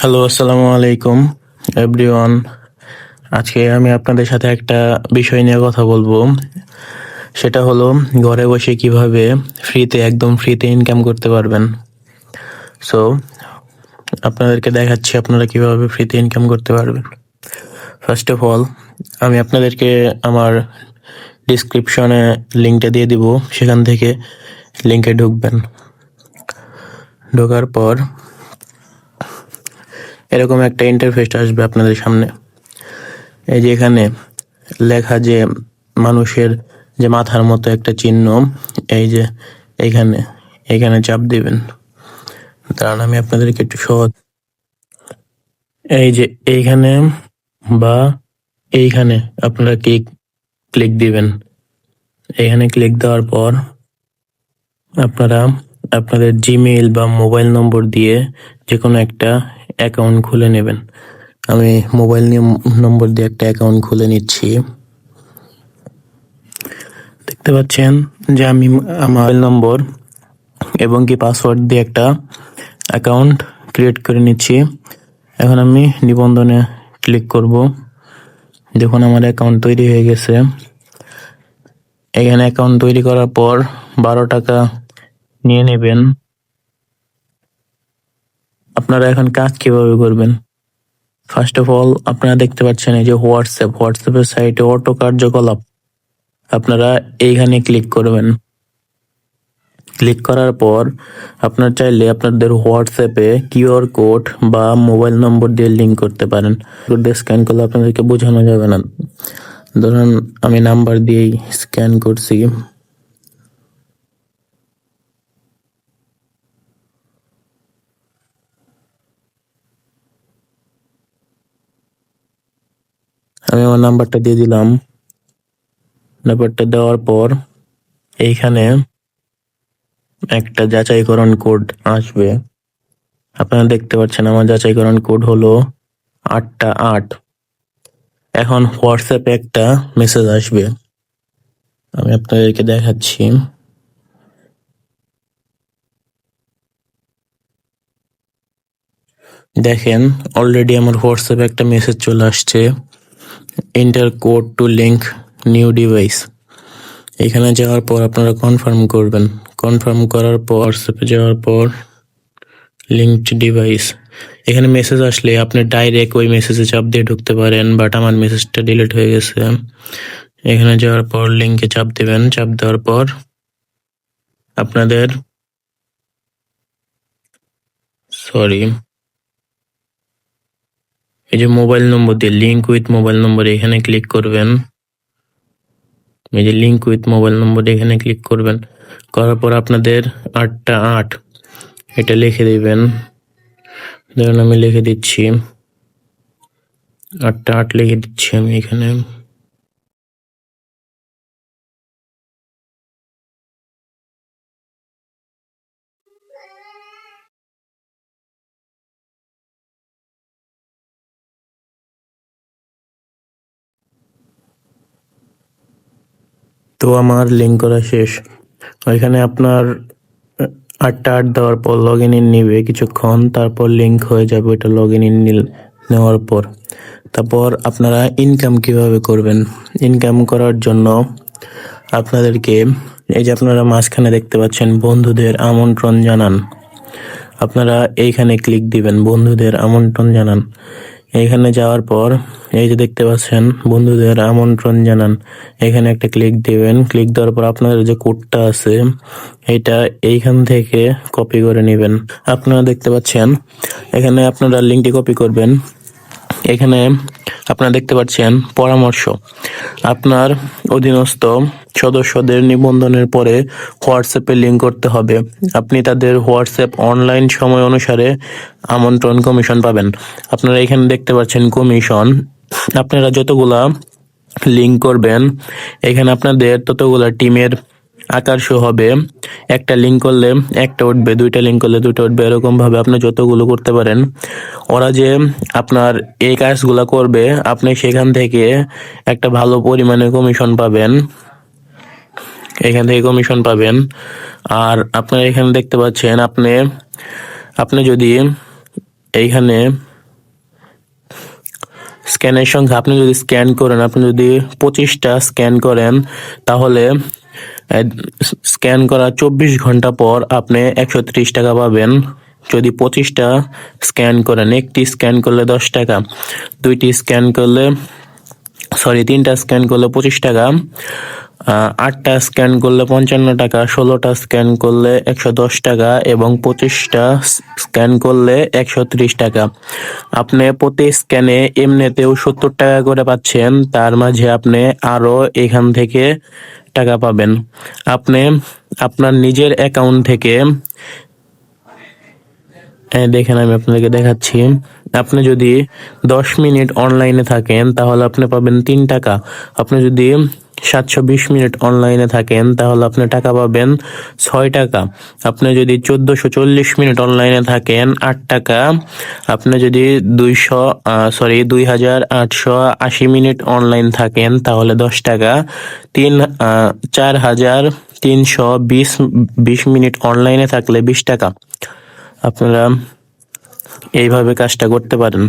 Hello, আসসালামু আলাইকুম everyone. আজকে আমি আপনাদের সাথে একটা বিষয় নিয়ে কথা বলবো। সেটা হলো ঘরে বসে কিভাবে একদম ফ্রিতে ইনকাম করতে পারবেন। সো আপনাদেরকে দেখাচ্ছি আপনারা কিভাবে ফ্রিতে ইনকাম করতে পারবেন। ফার্স্ট অফ অল আমি আপনাদেরকে আমার ডিসক্রিপশনে লিঙ্কটা দিয়ে দিব, সেখান থেকে লিঙ্কে ঢুকবেন। ঢোকার পর এরকম একটা ইন্টারফেস আসবে আপনাদের সামনে। এই যে এখানে লেখা যে মানুষের যে মাথার মতো একটা চিহ্ন, এই যে এইখানে এইখানে চাপ দিবেন। দাঁড়ান আমি আপনাদেরকে একটু সহজ, এই যে এইখানে বা এইখানে আপনারা ক্লিক দিবেন। এইখানে ক্লিক দেওয়ার পর আপনারা আপনাদের জিমেইল বা মোবাইল নম্বর দিয়ে যে কোনো একটা অ্যাকাউন্ট খুলে নেবেন। আমি মোবাইল নম্বর দিয়ে একটা অ্যাকাউন্ট খুলে নিচ্ছি। দেখতে পাচ্ছেন যে আমি আমার নম্বর এবং কি পাসওয়ার্ড দিয়ে একটা অ্যাকাউন্ট ক্রিয়েট করে নিচ্ছি। এখন আমি নিবন্ধনে ক্লিক করব। দেখুন আমার অ্যাকাউন্ট তৈরি হয়ে গেছে। এখানে অ্যাকাউন্ট তৈরি করার পর 12 টাকা নিয়ে নেবেন। আপনারা এখন কাজ কিভাবে করবেন? ফার্স্ট অফ অল আপনারা দেখতে পাচ্ছেন এই যে হোয়াটসঅ্যাপের সাইটে অটো কার্যকলাপ, আপনারা এইখানে ক্লিক করবেন। ক্লিক করার পর আপনার চাইলে আপনাদের হোয়াটসঅ্যাপে কিউআর কোড বা মোবাইল নম্বর দিয়ে লিঙ্ক করতে পারেন। কোড দিয়ে স্ক্যান করলে আপনাদেরকে বোঝানো যাবে না। ধরুন আমি নাম্বার দিয়েই স্ক্যান করছি। আমি আমার নাম্বারটা দিয়ে দিলাম। নাম্বারটা দেওয়ার পর এইখানে একটা যাচাইকরণ কোড আসবে। আপনারা দেখতে পাচ্ছেন আমার যাচাইকরণ কোড হলো 8টা 8। এখন হোয়াটসঅ্যাপে একটা মেসেজ আসবে, আমি আপনাদেরকে দেখাচ্ছি। দেখেন অলরেডি আমার হোয়াটসঅ্যাপে একটা মেসেজ চলে আসছে, enter code two link new device. এখানে যাওয়ার পর আপনারা কনফার্ম করবেন। কনফার্ম করার পর হোয়াটসঅ্যাপে যাওয়ার পর লিঙ্কড ডিভাইস, এখানে মেসেজ আসলে আপনি ডাইরেক্ট ওই মেসেজে চাপ দিয়ে ঢুকতে পারেন, বাট আমার মেসেজটা ডিলিট হয়ে গেছে। এখানে যাওয়ার পর লিঙ্কে চাপ দিবেন। চাপ দেওয়ার পর আপনাদের এই যে মোবাইল নম্বর দিয়ে লিঙ্ক উইথ মোবাইল নম্বর এখানে ক্লিক করবেন। এই যে লিঙ্ক উইথ মোবাইল নম্বর এখানে ক্লিক করবেন। করার পর আপনাদের 8টা 8 এটা লিখে দিবেন। ধরুন আমি লিখে দিচ্ছি 8টা 8 লিখে দিচ্ছি আমি এখানে। তো আমার লিঙ্ক করা শেষ। ওইখানে আপনার 8টা 8 দেওয়ার পর লগ ইন নিবে কিছুক্ষণ, তারপর লিঙ্ক হয়ে যাবে ওইটা লগ ইন নেওয়ার পর। তারপর আপনারা ইনকাম কিভাবে করবেন? ইনকাম করার জন্য আপনাদেরকে এই যে আপনারা মাঝখানে দেখতে পাচ্ছেন বন্ধুদের আমন্ত্রণ জানান, আপনারা এইখানে ক্লিক দিবেন বন্ধুদের আমন্ত্রণ জানান। এইখানে যাওয়ার পর এই যে দেখতে পাচ্ছেন বন্ধুদের আমন্ত্রণ জানান, এখানে একটা ক্লিক দিবেন। ক্লিক দেওয়ার পর আপনাদের যে কোডটা আছে এটা এইখান থেকে কপি করে নেবেন। আপনারা দেখতে পাচ্ছেন এখানে আপনারা লিঙ্কটি কপি করবেন। এখানে আপনারা দেখতে পাচ্ছেন পরামর্শ, আপনার অধীনস্থ সদস্যদের নিবন্ধনের পরে হোয়াটসঅ্যাপে লিঙ্ক করতে হবে। আপনি তাদের হোয়াটসঅ্যাপ অনলাইন সময় অনুসারে আমন্ত্রণ কমিশন পাবেন। আপনারা এখানে দেখতে পাচ্ছেন কমিশন। আপনারা যতগুলা লিঙ্ক করবেন এখানে আপনাদের ততগুলা টিমের আকার শো হবে। একটা লিঙ্ক করলে একটা উঠবে, দুইটা লিঙ্ক করলে দুইটা উঠবে, এরকম ভাবে আপনি যতগুলো করতে পারেন। ওরা যে আপনার এই কাজগুলা করবে আপনি সেখান থেকে একটা ভালো পরিমাণে কমিশন পাবেন, এখান থেকে কমিশন পাবেন। আর আপনারা এখানে দেখতে পাচ্ছেন আপনি যদি এইখানে স্ক্যানের সংখ্যা আপনি যদি স্ক্যান করেন, আপনি যদি 25টা স্ক্যান করেন, তাহলে স্ক্যান করা 24 ঘন্টা পর আপনি 130 টাকা পাবেন। যদি 25টা স্ক্যান করেন, একটি স্ক্যান করলে 10 টাকা, দুইটি স্ক্যান করলে 3টা স্ক্যান করলে 25 টাকা, 8টা স্ক্যান করলে 55 টাকা, 16টা স্ক্যান করলে 110 টাকা এবং 25টা স্ক্যান করলে 130 টাকা। আপনি প্রতি স্ক্যানে এমনিতেও 70 টাকা করে পাচ্ছেন, তার মাঝে আপনি আরো এখান থেকে টাকা পাবেন। আপনি আপনার নিজের অ্যাকাউন্ট থেকে দেখেন, আমি আপনাদেরকে দেখাচ্ছি। আপনি যদি 10 মিনিট অনলাইনে থাকেন তাহলে আপনি পাবেন 3 টাকা। আপনি যদি 720 মিনিট অনলাইনে থাকেন তাহলে আপনি টাকা পাবেন 6 টাকা। আপনি যদি 1440 মিনিট অনলাইনে থাকেন 8 টাকা। আপনি যদি 2880 মিনিট অনলাইন থাকেন তাহলে 10 টাকা। 4320 মিনিট অনলাইনে থাকলে 20 টাকা। আপনারা এইভাবে কাজটা করতে পারেন।